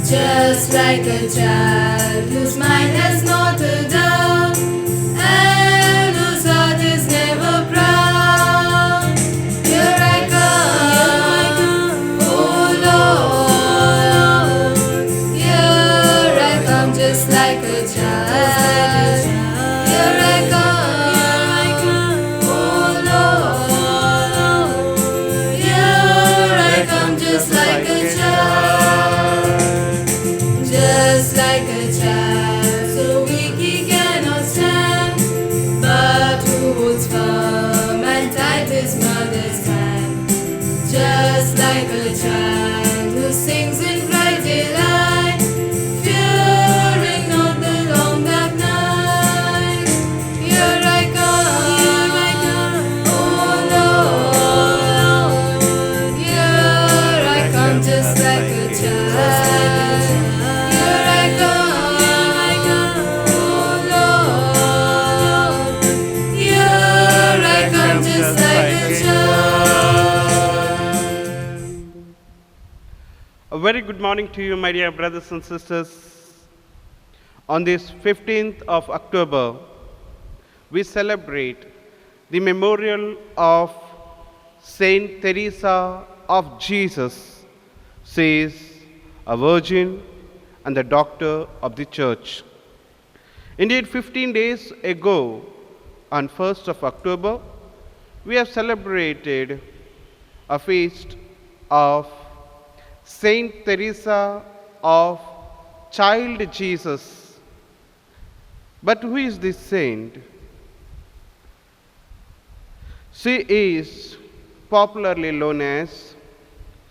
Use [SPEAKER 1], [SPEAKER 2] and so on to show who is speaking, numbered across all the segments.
[SPEAKER 1] Just like a child whose mind has not a doubt, and whose heart is never proud. Here I come, oh Lord. Here I come just like a child. Here I come, oh Lord. Here I come just like a child. Just like a child, so weak he cannot stand, but who holds firm and tight his mother's hand. Just like a child who sings in bright daylight, fearing not the long dark night. Here I come, oh Lord. Here I come just like a child. Here I come, oh Lord. Here I come just like a child.
[SPEAKER 2] A very good morning to you, my dear brothers and sisters. On this 15th of October, we celebrate the memorial of Saint Teresa of Jesus. She is a virgin and the doctor of the church. Indeed, 15 days ago, on 1st of October, we have celebrated a feast of Saint Teresa of Child Jesus. But who is this saint? She is popularly known as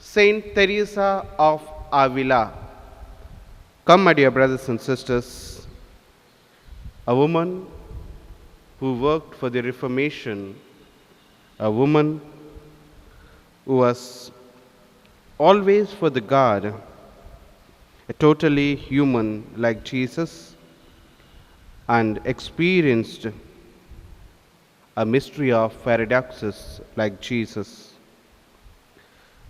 [SPEAKER 2] Saint Teresa of Avila. Come, my dear brothers and sisters, a woman who worked for the Reformation, a woman who was always for the God, a totally human like Jesus, and experienced a mystery of paradoxes like Jesus.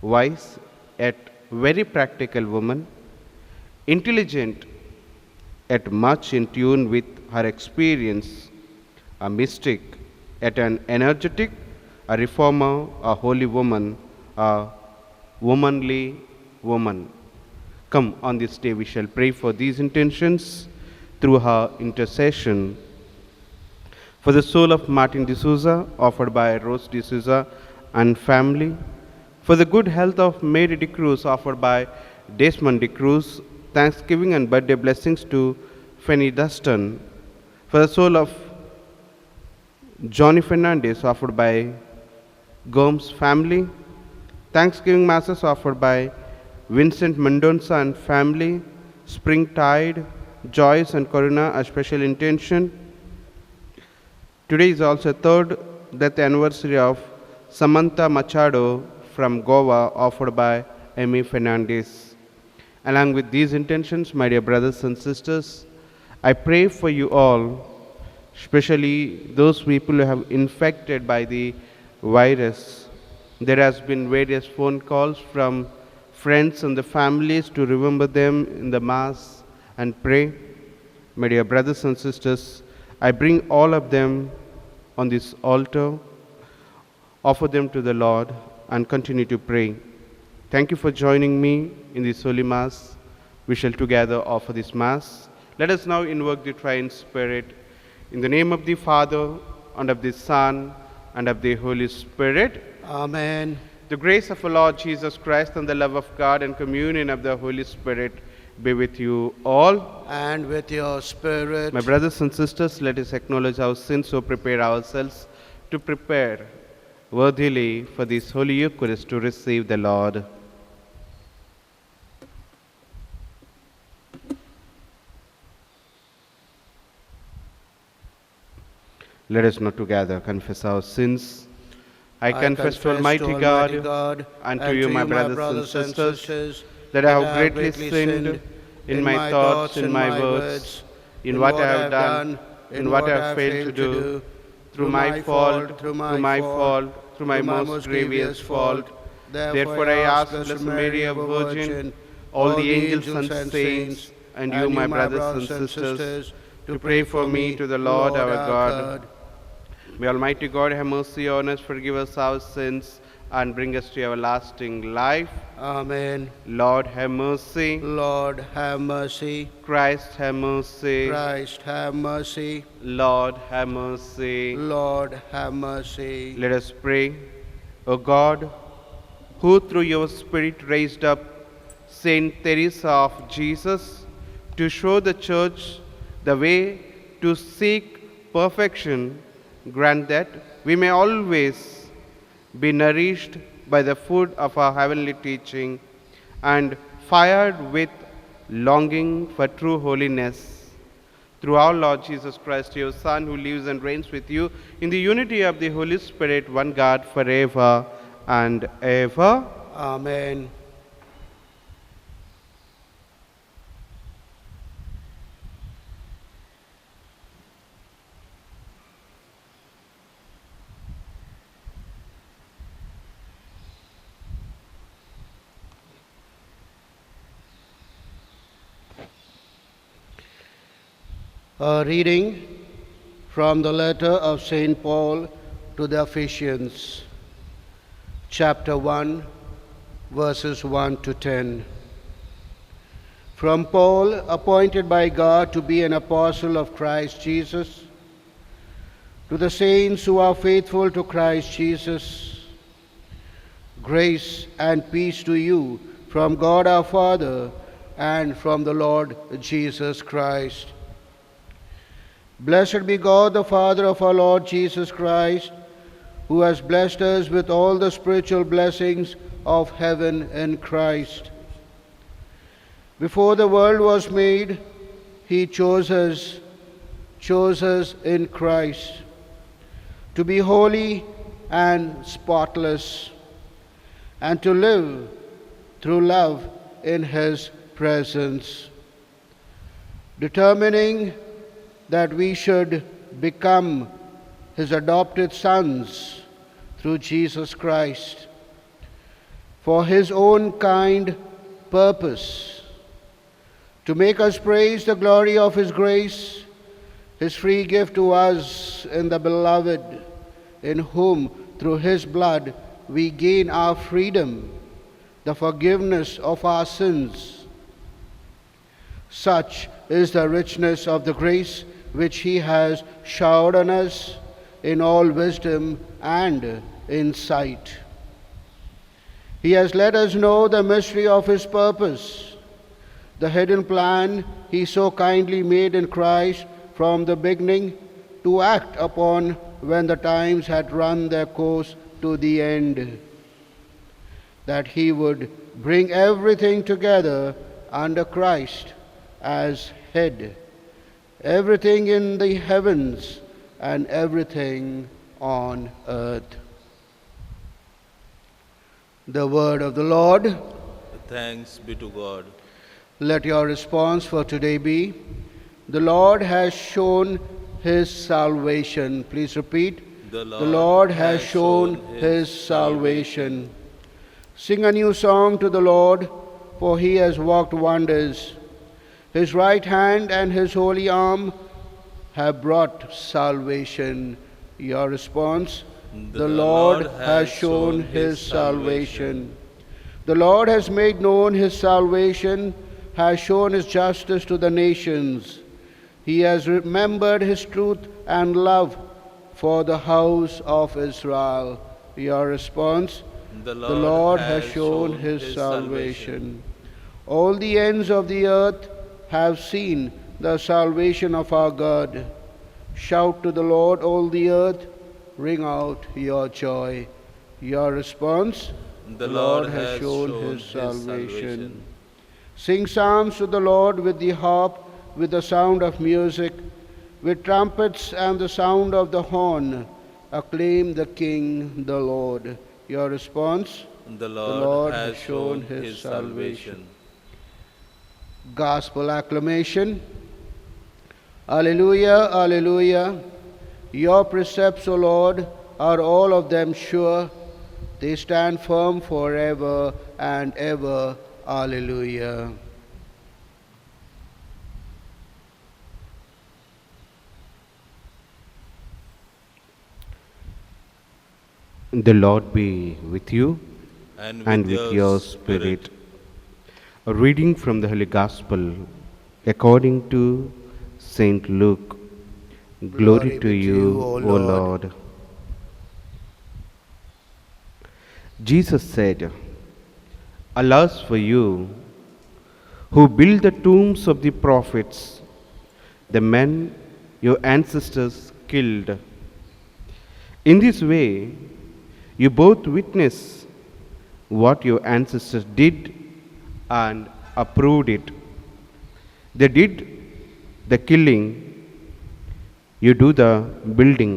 [SPEAKER 2] Wise yet very practical woman, intelligent yet much in tune with her experience, a mystic yet an energetic, a reformer, a holy woman, a womanly woman. Come, on this day we shall pray for these intentions through her intercession. For the soul of Martin D'Souza, offered by Rose D'Souza and family. For the good health of Mary de Cruz, offered by Desmond de Cruz. Thanksgiving and birthday blessings to Fanny Dustin. For the soul of Johnny Fernandez, offered by Gomes family. Thanksgiving masses offered by Vincent Mendonça and family. Springtide, Joyce and Corona, a special intention. Today is also third death anniversary of Samantha Machado from Goa, offered by Amy Fernandez. Along with these intentions, my dear brothers and sisters, I pray for you all, especially those people who have infected by the virus. There has been various phone calls from friends and the families to remember them in the Mass and pray. My dear brothers and sisters, I bring all of them on this altar, offer them to the Lord, and continue to pray. Thank you for joining me in this Holy Mass. We shall together offer this Mass. Let us now invoke the Triune Spirit. In the name of the Father, and of the Son, and of the Holy Spirit.
[SPEAKER 3] Amen.
[SPEAKER 2] The grace of our Lord Jesus Christ and the love of God and communion of the Holy Spirit be with you all.
[SPEAKER 3] And with your spirit.
[SPEAKER 2] My brothers and sisters, let us acknowledge our sins, so prepare ourselves to prepare worthily for this Holy Eucharist to receive the Lord. Let us now together confess our sins. I confess to Almighty God and to you, my brothers and sisters, that I have greatly sinned in my thoughts, in my words, in what I have done, in what I have failed to do, through my fault, through my most grievous fault. Therefore I ask Blessed Mary, a Virgin, all the angels and saints, and you, my brothers and sisters, to pray for me to the Lord our God. May Almighty God have mercy on us, forgive us our sins, and bring us to everlasting life.
[SPEAKER 3] Amen.
[SPEAKER 2] Lord, have mercy.
[SPEAKER 3] Lord, have mercy.
[SPEAKER 2] Christ, have mercy.
[SPEAKER 3] Christ, have mercy.
[SPEAKER 2] Lord, have mercy.
[SPEAKER 3] Lord, have mercy.
[SPEAKER 2] Let us pray. O God, who through your Spirit raised up Saint Teresa of Jesus to show the Church the way to seek perfection, grant that we may always be nourished by the food of our heavenly teaching and fired with longing for true holiness. Through our Lord Jesus Christ, your Son, who lives and reigns with you in the unity of the Holy Spirit, one God, forever and ever.
[SPEAKER 3] Amen. A reading from the letter of St. Paul to the Ephesians, chapter 1, verses 1 to 10. From Paul, appointed by God to be an apostle of Christ Jesus, to the saints who are faithful to Christ Jesus, grace and peace to you from God our Father and from the Lord Jesus Christ. Blessed be God, the Father of our Lord Jesus Christ, who has blessed us with all the spiritual blessings of heaven in Christ. Before the world was made, He chose us in Christ, to be holy and spotless, and to live through love in His presence, determining that we should become His adopted sons through Jesus Christ, for His own kind purpose, to make us praise the glory of His grace, His free gift to us in the Beloved, in whom through His blood we gain our freedom, the forgiveness of our sins. Such is the richness of the grace which He has showered on us in all wisdom and insight. He has let us know the mystery of His purpose, the hidden plan He so kindly made in Christ from the beginning to act upon when the times had run their course to the end, that He would bring everything together under Christ as head, everything in the heavens and everything on earth. The word of the Lord.
[SPEAKER 4] Thanks be to God.
[SPEAKER 3] Let your response for today be, the Lord has shown His salvation. Please repeat.
[SPEAKER 4] The
[SPEAKER 3] Lord has shown His salvation. Sing a new song to the Lord, for He has worked wonders. His right hand and His holy arm have brought salvation. Your response? The Lord has shown His salvation. The Lord has made known His salvation, has shown His justice to the nations. He has remembered His truth and love for the house of Israel. Your response? The Lord has shown His salvation. All the ends of the earth have seen the salvation of our God. Shout to the Lord, all the earth, ring out your joy. Your response?
[SPEAKER 4] The Lord has shown His salvation.
[SPEAKER 3] Sing psalms to the Lord with the harp, with the sound of music, with trumpets and the sound of the horn. Acclaim the King, the Lord. Your response?
[SPEAKER 4] The Lord has shown His salvation.
[SPEAKER 3] Gospel acclamation. Alleluia, alleluia. Your precepts, O Lord, are all of them sure. They stand firm forever and ever. Alleluia.
[SPEAKER 2] The Lord be with you
[SPEAKER 4] and
[SPEAKER 2] with your spirit. A reading from the Holy Gospel according to Saint Luke. Glory to you, O Lord. Jesus said, "Alas for you, who build the tombs of the prophets, the men your ancestors killed. In this way, you both witness what your ancestors did and approved it. They did the killing, you do the building.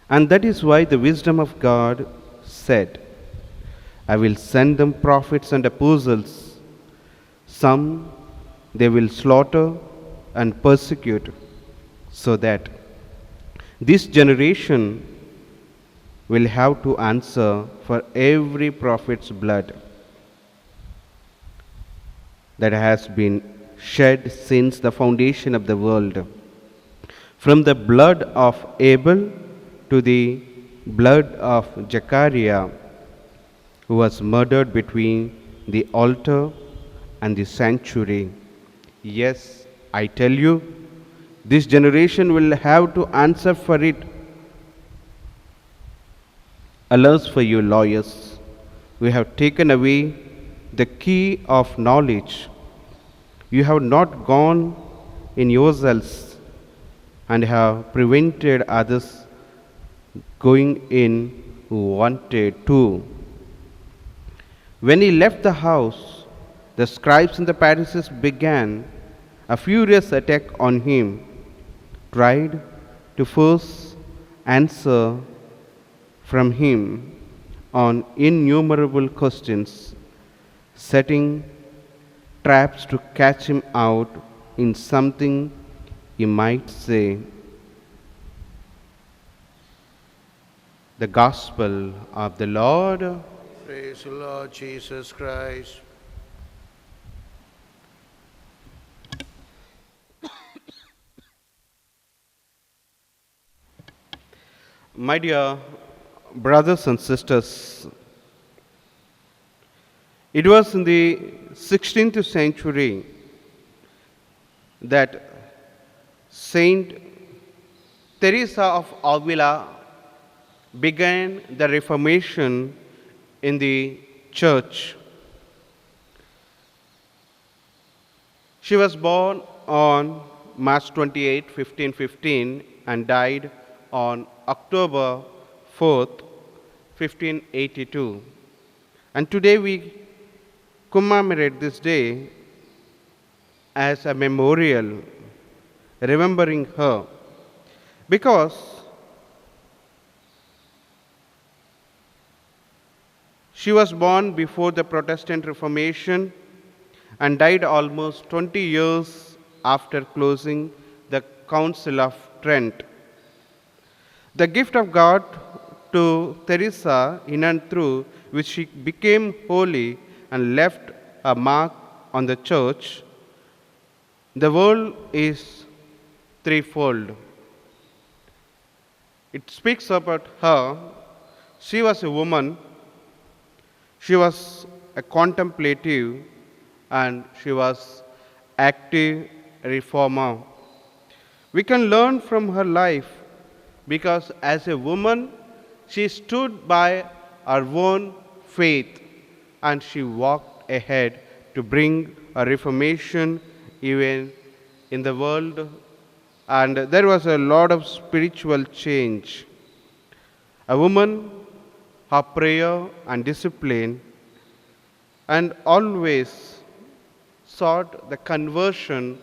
[SPEAKER 2] And that is why the wisdom of God said, I will send them prophets and apostles. Some they will slaughter and persecute, so that this generation will have to answer for every prophet's blood that has been shed since the foundation of the world, from the blood of Abel to the blood of Zechariah, who was murdered between the altar and the sanctuary. Yes, I tell you, this generation will have to answer for it. Alas for you, lawyers, we have taken away the key of knowledge. You have not gone in yourselves and have prevented others going in who wanted to. When he left the house, the scribes and the Pharisees began a furious attack on him, tried to force answer from him on innumerable questions, setting traps to catch him out in something he might say. The Gospel of the Lord.
[SPEAKER 3] Praise the Lord Jesus Christ.
[SPEAKER 2] My dear brothers and sisters, it was in the 16th century that Saint Teresa of Avila began the Reformation in the church. She was born on March 28, 1515 and died on October 4th, 1582. And today we commemorate this day as a memorial remembering her, because she was born before the Protestant Reformation and died almost 20 years after closing the Council of Trent. The gift of God to Teresa, in and through which she became holy and left a mark on the church, the world is threefold. It speaks about her. She was a woman, she was a contemplative, and she was active reformer. We can learn from her life because as a woman, she stood by her own faith and she walked ahead to bring a reformation even in the world. And there was a lot of spiritual change. A woman, her prayer and discipline, and always sought the conversion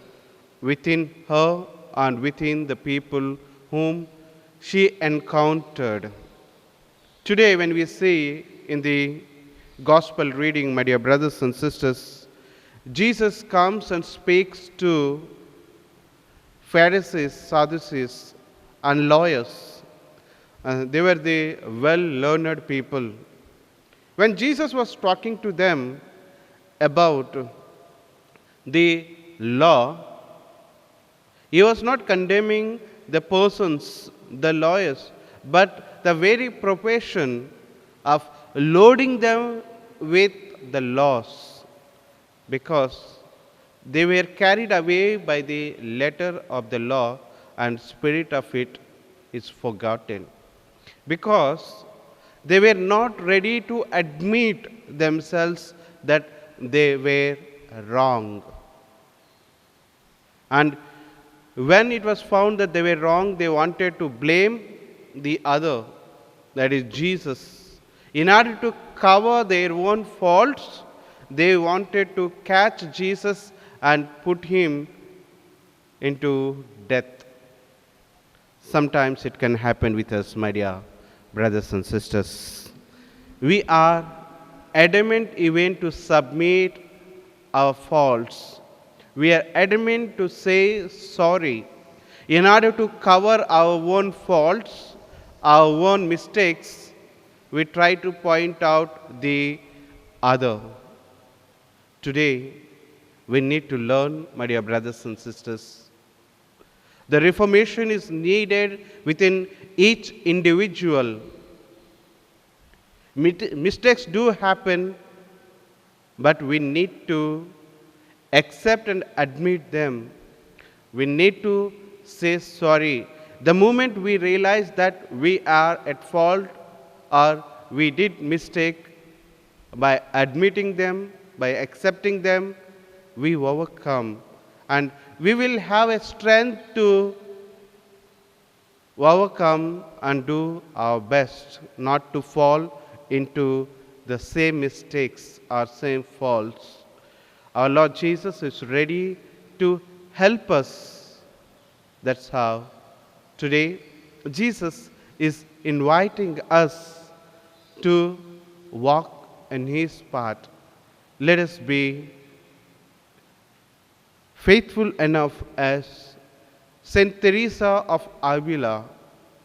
[SPEAKER 2] within her and within the people whom she encountered. Today, when we see in the gospel reading, my dear brothers and sisters, Jesus comes and speaks to Pharisees, Sadducees, and lawyers. They were the well-learned people. When Jesus was talking to them about the law, he was not condemning the persons, the lawyers, but the very profession of loading them with the laws, because they were carried away by the letter of the law and spirit of it is forgotten. Because they were not ready to admit themselves that they were wrong. And when it was found that they were wrong, they wanted to blame the other, that is Jesus. In order to cover their own faults, they wanted to catch Jesus and put him into death. Sometimes it can happen with us, my dear brothers and sisters. We are adamant even to submit our faults. We are adamant to say sorry in order to cover our own faults, our own mistakes. We try to point out the other. Today, we need to learn, my dear brothers and sisters. The reformation is needed within each individual. Mistakes do happen, but we need to accept and admit them. We need to say sorry. The moment we realize that we are at fault or we did mistake, by admitting them, by accepting them, we overcome. And we will have a strength to overcome and do our best, not to fall into the same mistakes or same faults. Our Lord Jesus is ready to help us. That's how today Jesus is inviting us to walk in his path. Let us be faithful enough as Saint Teresa of Avila,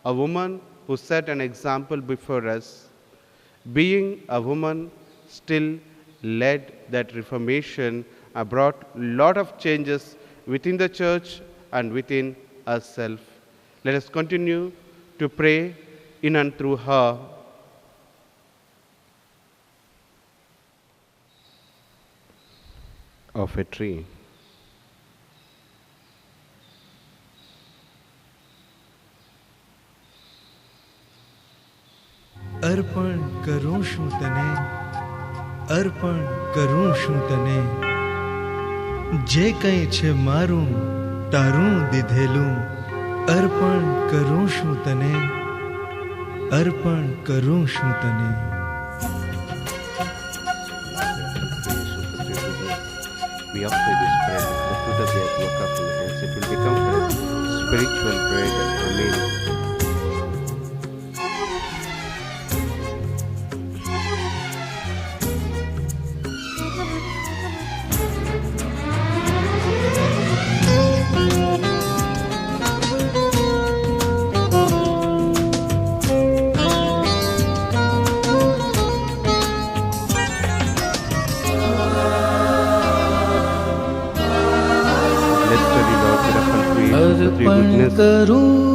[SPEAKER 2] a woman who set an example before us. Being a woman, still led that reformation and brought a lot of changes within the church and within ourselves. Let us continue to pray in and through her. Of a tree.
[SPEAKER 5] अर्पण करूं છું તને અર્પણ કરું છું તને જે કંઈ છે મારું તારું દીધેલું અર્પણ કરું છું તને અર્પણ કરું છું તને.
[SPEAKER 2] We offer this bread, the fruit of the earth, work of your hands. It will become spiritual bread. Amen.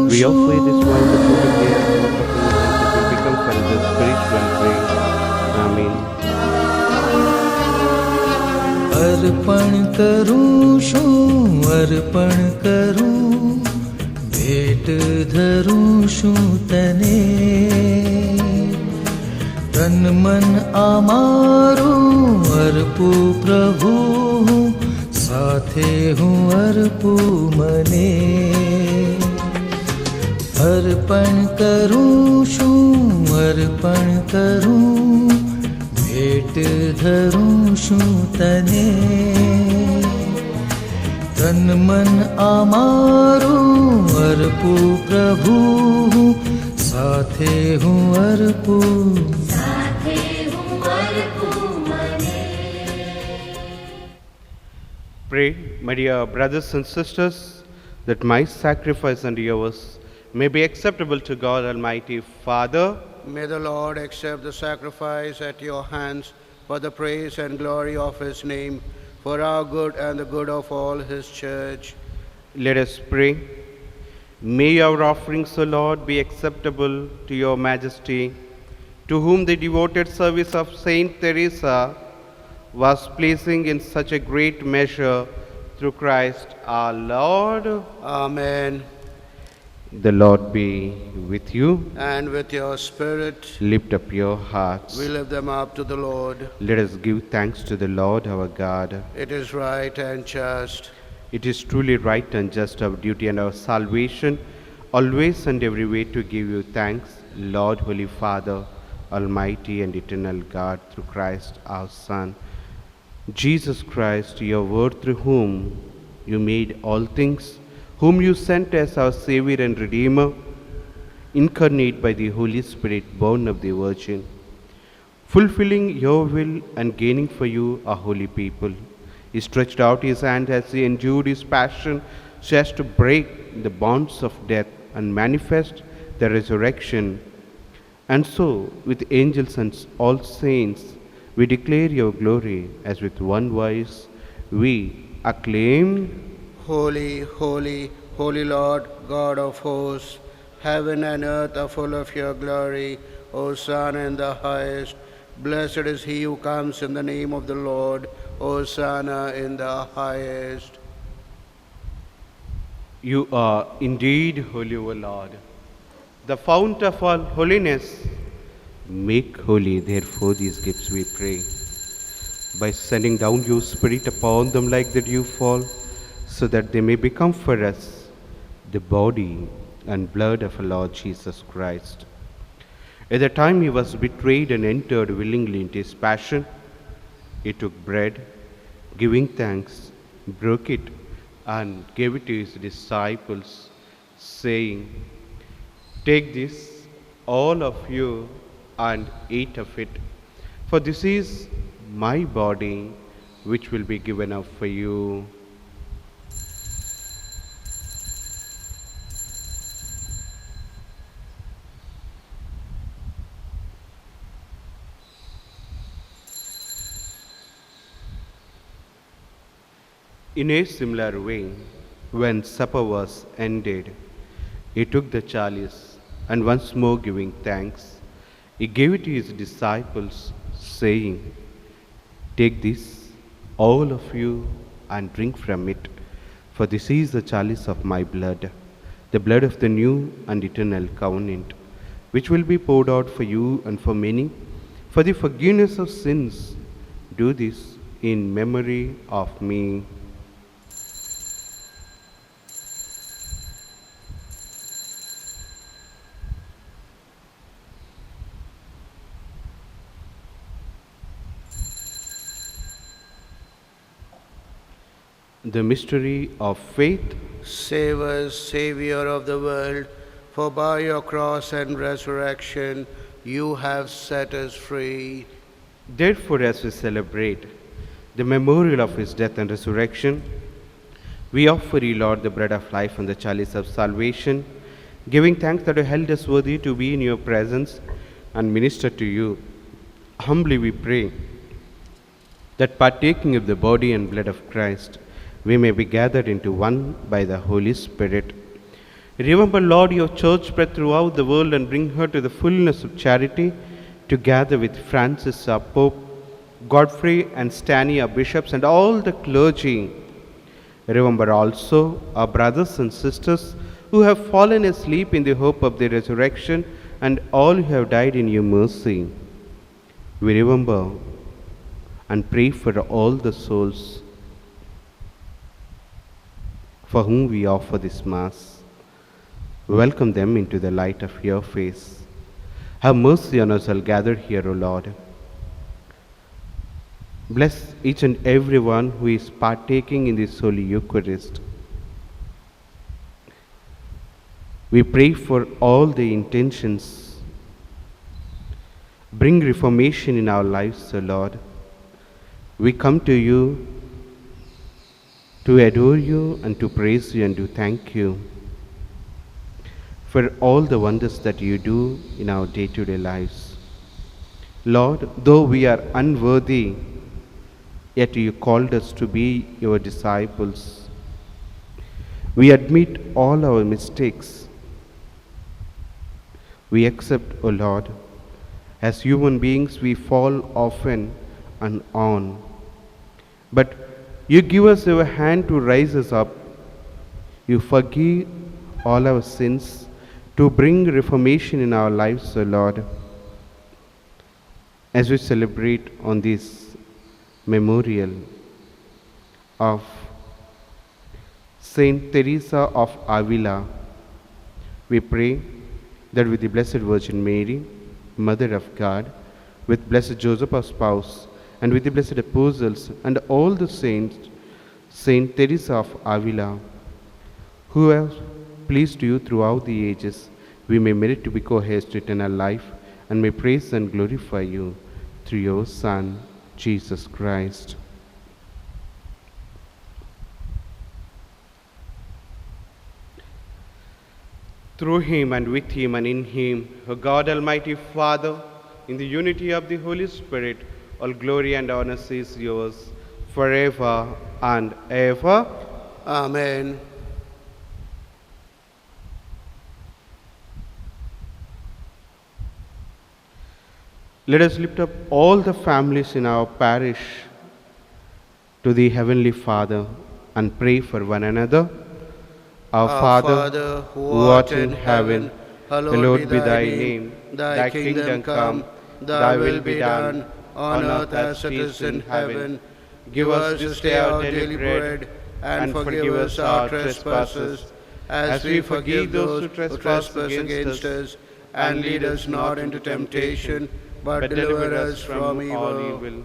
[SPEAKER 2] We offer this wine, the fruit of the earth, work of your hands. It will become for us a spiritual bread. Amen.
[SPEAKER 5] અર્પણ કરું છું અર્પણ કરું ભેટ ધરું છું તને તન મન અમારું અર્પું પ્રભુ સાથે હું અર્પું મને અર્પણ કરું છું અર્પણ કરું ભેટ ધરું છું તને તન મન અમારું અર્પું પ્રભુ સાથે હું અર્પું.
[SPEAKER 2] Pray, my dear brothers and sisters, that my sacrifice and yours may be acceptable to God Almighty Father.
[SPEAKER 3] May the Lord accept the sacrifice at your hands for the praise and glory of his name, for our good and the good of all his church.
[SPEAKER 2] Let us pray. May our offerings, O Lord, be acceptable to your majesty, to whom the devoted service of Saint Teresa was pleasing in such a great measure, through Christ our Lord.
[SPEAKER 3] Amen.
[SPEAKER 2] The Lord be with you.
[SPEAKER 3] And with your spirit,
[SPEAKER 2] Lift up your hearts.
[SPEAKER 3] we lift them up to the Lord.
[SPEAKER 2] Let us give thanks to the Lord our God.
[SPEAKER 3] It is right and just.
[SPEAKER 2] It is truly right and just, our duty and our salvation, always and every way to give you thanks, Lord, Holy Father, Almighty and eternal God, through Christ our Son. Jesus Christ, your word, through whom you made all things, whom you sent as our Savior and Redeemer, incarnate by the Holy Spirit, born of the Virgin, fulfilling your will and gaining for you a holy people. He stretched out his hand as he endured his passion, so as to break the bonds of death and manifest the resurrection. And so, with angels and all saints, we declare your glory, as with one voice we acclaim,
[SPEAKER 3] Holy, holy, holy Lord, God of hosts, heaven and earth are full of your glory. Hosanna in the highest. Blessed is he who comes in the name of the Lord. Hosanna in the highest.
[SPEAKER 2] You are indeed holy, O Lord, the fount of all holiness. Make holy, therefore, these gifts, we pray, by sending down your Spirit upon them like the dew fall, so that they may become for us the body and blood of our Lord Jesus Christ. At the time he was betrayed and entered willingly into his passion, he took bread, giving thanks, broke it, and gave it to his disciples, saying, "Take this, all of you, and eat of it, for this is my body, which will be given up for you." In a similar way, when supper was ended, he took the chalice, and once more giving thanks, he gave it to his disciples, saying, "Take this, all of you, and drink from it, for this is the chalice of my blood, the blood of the new and eternal covenant, which will be poured out for you and for many, for the forgiveness of sins. Do this in memory of me." The mystery of faith.
[SPEAKER 3] Save us, Savior of the world, for by your cross and resurrection you have set us free.
[SPEAKER 2] Therefore, as we celebrate the memorial of his death and resurrection, we offer you, Lord, the bread of life and the chalice of salvation, giving thanks that you held us worthy to be in your presence and minister to you. Humbly we pray that, partaking of the body and blood of Christ, we may be gathered into one by the Holy Spirit. Remember, Lord, your church spread throughout the world, and bring her to the fullness of charity, together with Francis our Pope, Godfrey and Stanley our bishops, and all the clergy. Remember also our brothers and sisters who have fallen asleep in the hope of the resurrection, and all who have died in your mercy. We remember and pray for all the souls for whom we offer this Mass. Welcome them into the light of your face. Have mercy on us all gathered here, O Lord. Bless each and every one who is partaking in this Holy Eucharist. We pray for all the intentions. Bring reformation in our lives, O Lord. We come to you to adore you and to praise you and to thank you for all the wonders that you do in our day-to-day lives. Lord, though we are unworthy, yet you called us to be your disciples. We admit all our mistakes. We accept, O Lord, as human beings we fall often and on. But you give us your hand to rise us up. You forgive all our sins to bring reformation in our lives, O Lord. As we celebrate on this memorial of Saint Teresa of Avila, we pray that with the Blessed Virgin Mary, Mother of God, with Blessed Joseph our spouse, and with the blessed apostles and all the saints, Saint Teresa of Avila, who have pleased you throughout the ages, we may merit to be co-heirs to eternal life, and may praise and glorify you through your Son, Jesus Christ. Through him and with him and in him, O God Almighty Father, in the unity of the Holy Spirit, all glory and honor is yours forever and ever.
[SPEAKER 3] Amen.
[SPEAKER 2] Let us lift up all the families in our parish to the Heavenly Father and pray for one another. Our Father, who art in heaven, hallowed be thy name. Thy kingdom come, thy will be done, on earth as it is in heaven. Give us this day our daily bread, and forgive us our trespasses, as we forgive those who trespass against us. And lead us not into temptation, but deliver us from all evil.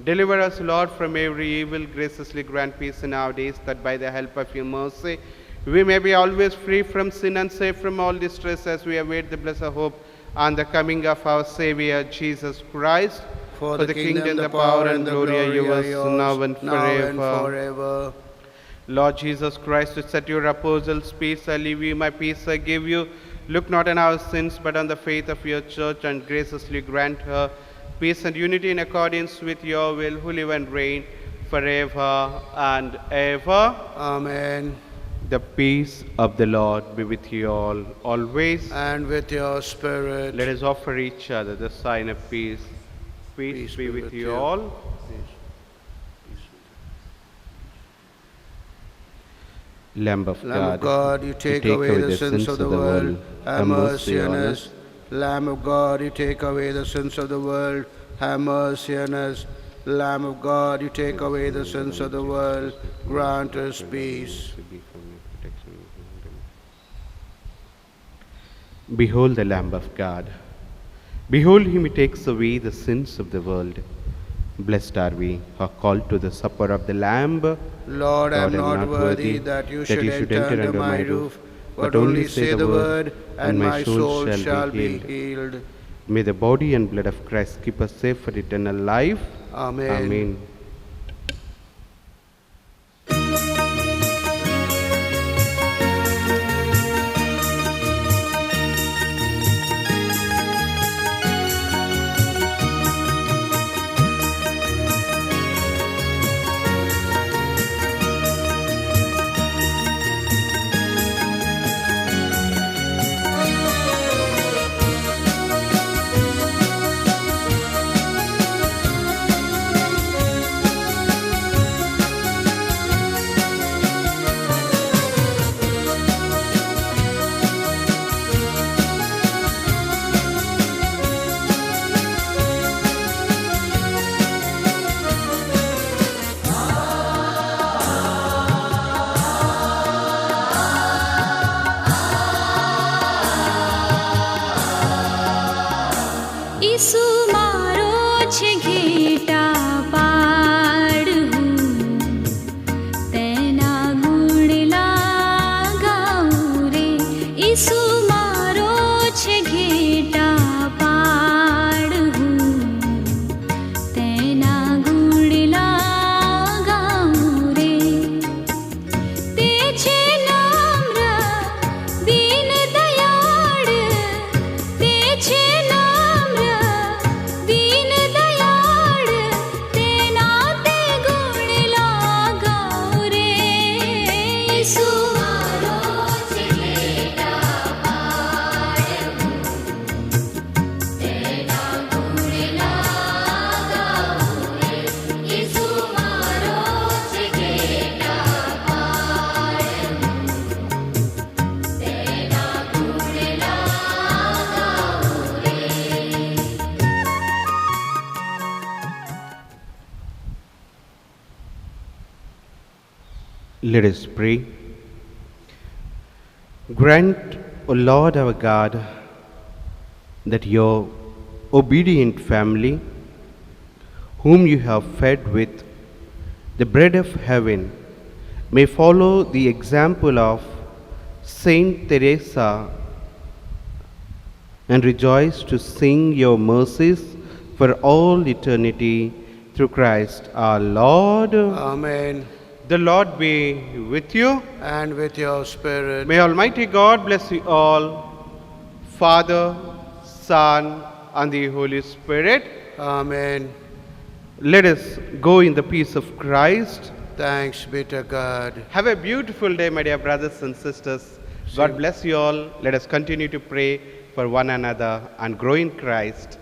[SPEAKER 2] Deliver us, Lord, from every evil. Graciously grant peace in our days, that by the help of your mercy we may be always free from sin and safe from all distress, as we await the blessed hope and the coming of our Savior, Jesus Christ.
[SPEAKER 3] For the kingdom, the power, and the glory are yours,
[SPEAKER 2] now and forever.
[SPEAKER 3] forever.
[SPEAKER 2] Lord Jesus Christ, who said to your apostles, peace I leave you, my peace I give you, look not on our sins, but on the faith of your church, and graciously grant her peace and unity in accordance with your will, who live and reign forever and ever.
[SPEAKER 3] Amen.
[SPEAKER 2] The peace of the Lord be with you all, always.
[SPEAKER 3] And with your spirit.
[SPEAKER 2] Let us offer each other the sign of peace. Peace be with you all. Lamb of God,
[SPEAKER 3] you take away the sins of the world, have mercy on us. Lamb of God, you take away the sins of the world, have mercy on us. Lamb of God, you take away the sins of the world, grant us peace.
[SPEAKER 2] Behold the Lamb of God. Behold him who takes away the sins of the world. Blessed are we who are called to the supper of the Lamb.
[SPEAKER 3] Lord, I am not worthy that you should enter under my roof, but only say the word, and my soul shall be healed.
[SPEAKER 2] May the body and blood of Christ keep us safe for eternal life.
[SPEAKER 3] Amen.
[SPEAKER 2] Amen. Let us pray. Grant, O Lord our God, that your obedient family, whom you have fed with the bread of heaven, may follow the example of Saint Teresa and rejoice to sing your mercies for all eternity through Christ our Lord.
[SPEAKER 3] Amen.
[SPEAKER 2] The Lord be with you.
[SPEAKER 3] And with your spirit.
[SPEAKER 2] May Almighty God bless you all, Father, Son, and the Holy Spirit.
[SPEAKER 3] Amen.
[SPEAKER 2] Let us go in the peace of Christ.
[SPEAKER 3] Thanks be to God.
[SPEAKER 2] Have a beautiful day, my dear brothers and sisters. God bless you all. Let us continue to pray for one another and grow in Christ.